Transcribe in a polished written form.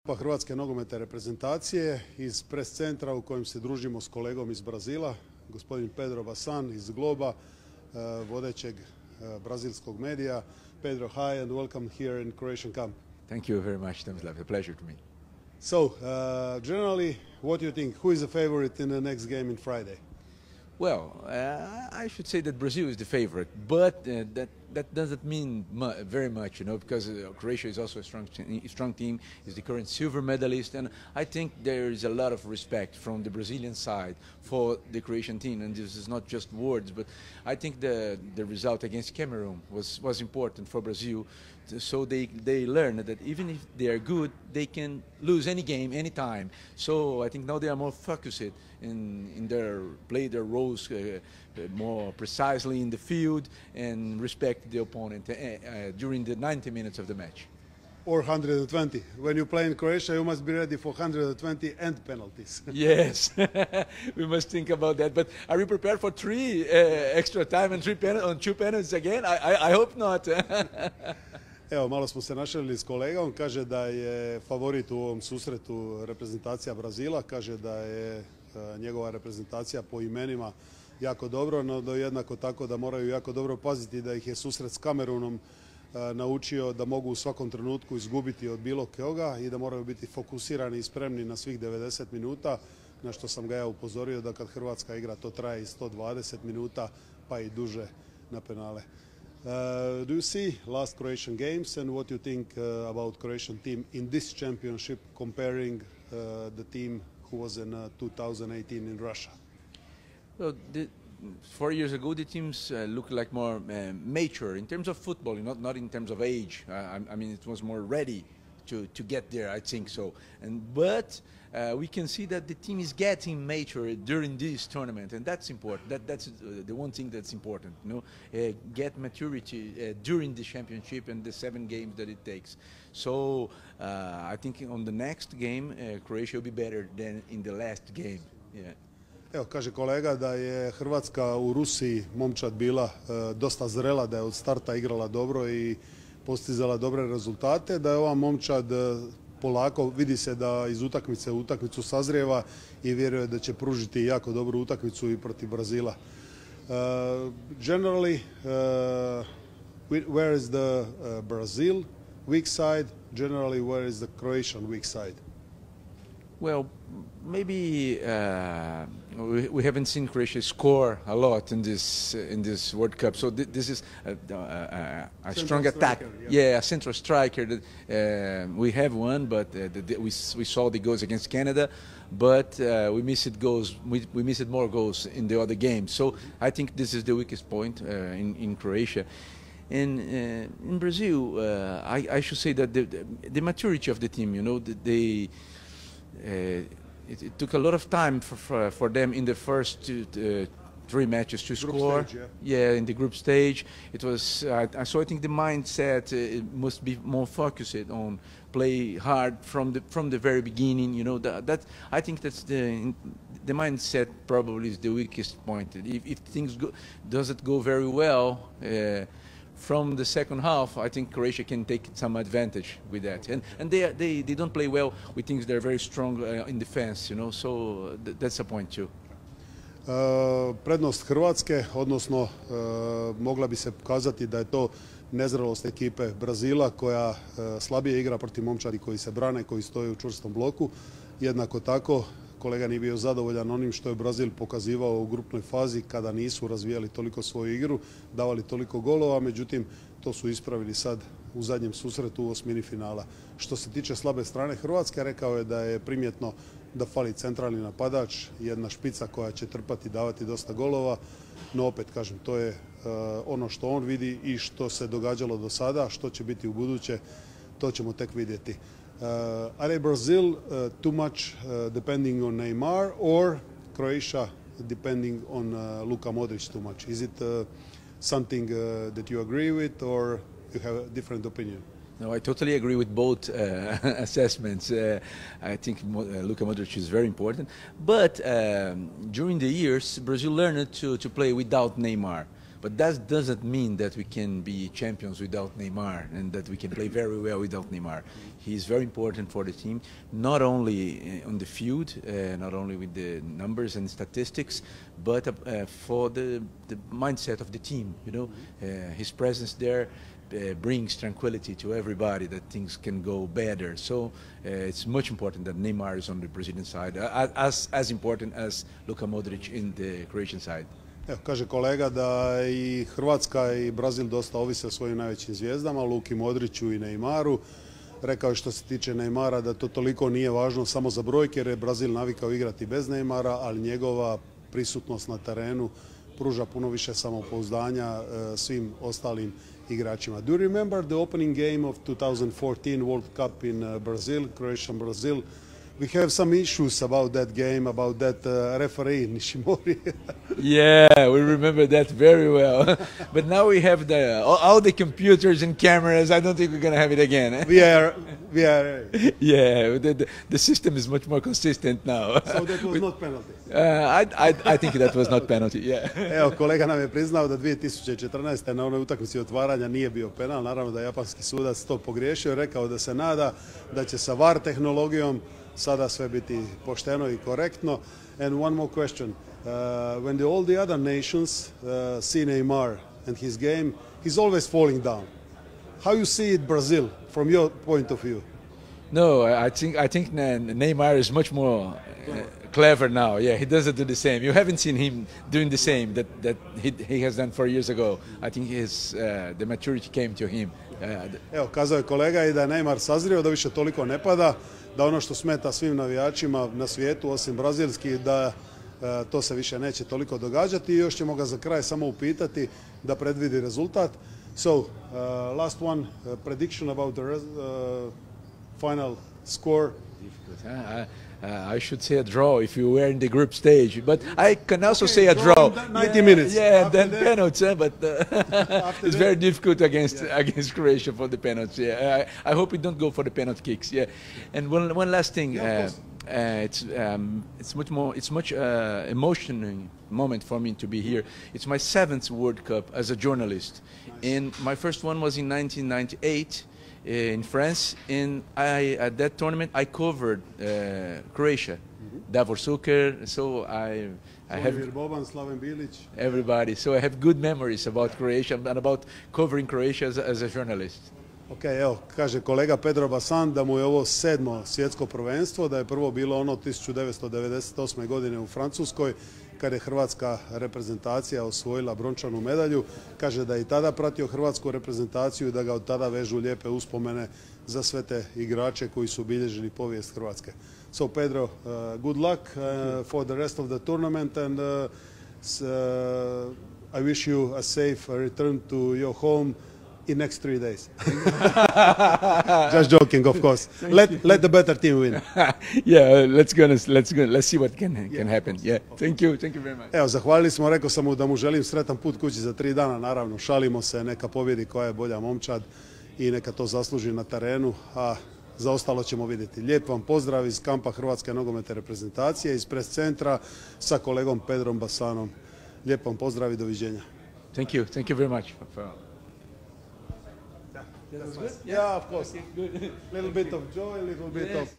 Hrvatske nogometne reprezentacije iz pres centra u kojem se družimo s kolegom iz Brazila, gospodin Pedro Bassan iz Globa, vodećeg brazilskog medija. Pedro, hi and welcome here in Croatian camp. Thank you very much, Tomislav. A pleasure to me. So, generally, what do you think? Who is the favorite in the next game in Friday? Well, I should say that Brazil is the favorite, but that doesn't mean very much, you know, because Croatia is also a strong team, is the current silver medalist, and I think there is a lot of respect from the Brazilian side for the Croatian team, and this is not just words, but I think the result against Cameroon was important for Brazil, so they learned that even if they are good, they can lose any game, any time. So I think now they are more focused in play their roles more precisely in the field and respect the opponent during the 90 minutes of the match. Or 120. When you play in Croatia, you must be ready for 120 and penalties. Yes, we must think about that. But are we prepared for 3 extra time and 2 penalties again? I hope not. Evo, malo smo se našalili s kolegom, kaže da je favorit u ovom susretu reprezentacija Brazila, kaže da je njegova reprezentacija po imenima jako dobro, no da jednako tako da moraju jako dobro paziti da ih je susret s Kamerunom naučio da mogu u svakom trenutku izgubiti od bilo koga i da moraju biti fokusirani i spremni na svih 90 minuta, na što sam ga ja upozorio da kad Hrvatska igra to traje i 120 minuta pa i duže na penale. Do you see last Croatian games and what you think about Croatian team in this championship comparing the team who was in 2018 in Russia? Well, 4 years ago, the teams looked like more mature in terms of football, not in terms of age. I mean, it was more ready to get there, I think so. But we can see that the team is getting mature during this tournament, and that's important. That's the one thing that's important. You know, get maturity during the championship and the 7 games that it takes. So I think on the next game, Croatia will be better than in the last game. Yeah. Evo, kaže kolega da je Hrvatska u Rusiji momčad bila dosta zrela, da je od starta igrala dobro i postizala dobre rezultate, da je ova momčad polako, vidi se da iz utakmice u utakmicu sazrijeva i vjeruje da će pružiti jako dobru utakmicu i protiv Brazila. Generally, where is the Brazil weak side? Generally, where is the Croatian weak side? Well, maybe we haven't seen Croatia score a lot in this World Cup, so this is a strong attack. Yeah, a central striker. That, we have one, but we saw the goals against Canada, but we missed goals. We missed more goals in the other games. So I think this is the weakest point in Croatia. And in Brazil, I should say that the maturity of the team, you know, it took a lot of time for them in the first 3 matches to score. Stage, yeah, in the group stage, it was. So I think the mindset must be more focused on play hard from the very beginning. You know, that I think that's the mindset probably is the weakest point. If things doesn't go very well. From the second half, I think Croatia can take some advantage with that, and they don't play well with things that are very strong in defense, you know. So that's a point too. Prednost Hrvatske, odnosno mogla bi se pokazati da je to nezrelost ekipe Brazila koja slabije igra protiv momčadi koji se brane, koji stoje u čvrstom bloku. Jednako tako, kolega nije bio zadovoljan onim što je Brazil pokazivao u grupnoj fazi kada nisu razvijali toliko svoju igru, davali toliko golova, međutim to su ispravili sad u zadnjem susretu u osmini finala. Što se tiče slabe strane Hrvatske, rekao je da je primjetno da fali centralni napadač, jedna špica koja će trpati i davati dosta golova, no opet kažem, to je ono što on vidi i što se događalo do sada, što će biti u buduće, to ćemo tek vidjeti. Are Brazil too much depending on Neymar or Croatia depending on Luka Modric too much? Is it something that you agree with or you have a different opinion? No, I totally agree with both assessments. I think Luka Modric is very important. But during the years, Brazil learned to play without Neymar. But that doesn't mean that we can be champions without Neymar and that we can play very well without Neymar. He's very important for the team, not only on the field, not only with the numbers and statistics, but for the mindset of the team. You know, his presence there brings tranquility to everybody that things can go better. So it's much important that Neymar is on the Brazilian side, as important as Luka Modric in the Croatian side. Evo, kaže kolega da i Hrvatska i Brazil dosta ovise o svojim najvećim zvijezdama, Luki Modriću i Neymaru. Rekao je što se tiče Neymara da to toliko nije važno samo za brojke jer je Brazil navikao igrati bez Neymara, ali njegova prisutnost na terenu pruža puno više samopouzdanja svim ostalim igračima. Do you remember the opening game of 2014 World Cup in Brazil, Croatia-Brazil? We have some issues about that game, about that referee, Nishimori. Yeah, we remember that very well. But now we have all the computers and cameras. I don't think we're going to have it again. Eh? We are. Yeah, the system is much more consistent now. So that was not penalty? I think that was not penalty, yeah. Evo, kolega nam je priznao da 2014. na onoj utakmici otvaranja nije bio penal. Naravno da je japanski sudac to pogriješio. Rekao da se nada da će sa VAR tehnologijom sada sve biti pošteno i korektno. And one more question. When all the other nations see Neymar and his game, he's always falling down. How you see it, Brazil, from your point of view? No, I think Neymar is much more clever now. Yeah, he doesn't do the same. You haven't seen him doing the same that he has done 4 years ago. I think the maturity came to him. Evo, kazao je kolega i da je Neymar sazrio, da više toliko ne pada, da ono što smeta svim navijačima na svijetu, osim brazilskih, da to se više neće toliko događati. I još ćemo ga za kraj samo upitati da predvidi rezultat. So, last one, prediction about the final score. I should say a draw if you were in the group stage, but I can also say a draw. 90 minutes. Yeah, then penalties, but it's very difficult against Croatia for the penalties. Yeah, I hope we don't go for the penalty kicks. Yeah, and one last thing. It's much emotional moment for me to be here. It's my 7th World Cup as a journalist, and my first one was in 1998. In France, at that tournament I covered Croatia, Davor Suker, so I have everybody. So I have good memories about Croatia and about covering Croatia as a journalist. Ok, evo, kaže kolega Pedro Basan da mu je ovo 7. svjetsko prvenstvo, da je prvo bilo ono 1998. godine u Francuskoj, kada je hrvatska reprezentacija osvojila brončanu medalju. Kaže da je i tada pratio hrvatsku reprezentaciju i da ga od tada vežu lijepe uspomene za sve te igrače koji su obilježili povijest Hrvatske. So Pedro, good luck for the rest of the tournament and I wish you a safe return to your home in next 3 days. Just joking, of course. Let the better team win. Yeah, let's see what can happen. Yeah, thank you very much. Evo, zahvalili smo, rekao sam mu da mu želim sretan put kući za 3 dana, naravno, šalimo se, neka pobjedi koja je bolja momčad i neka to zasluži na terenu, a za ostalo ćemo vidjeti. Lijep vam pozdrav iz kampa Hrvatske nogometne reprezentacije, iz pres centra sa kolegom Pedrom Basanom. Lijep vam pozdrav i doviđenja. Thank you very much. That was good? Yeah, of course. Little bit of joy, little bit of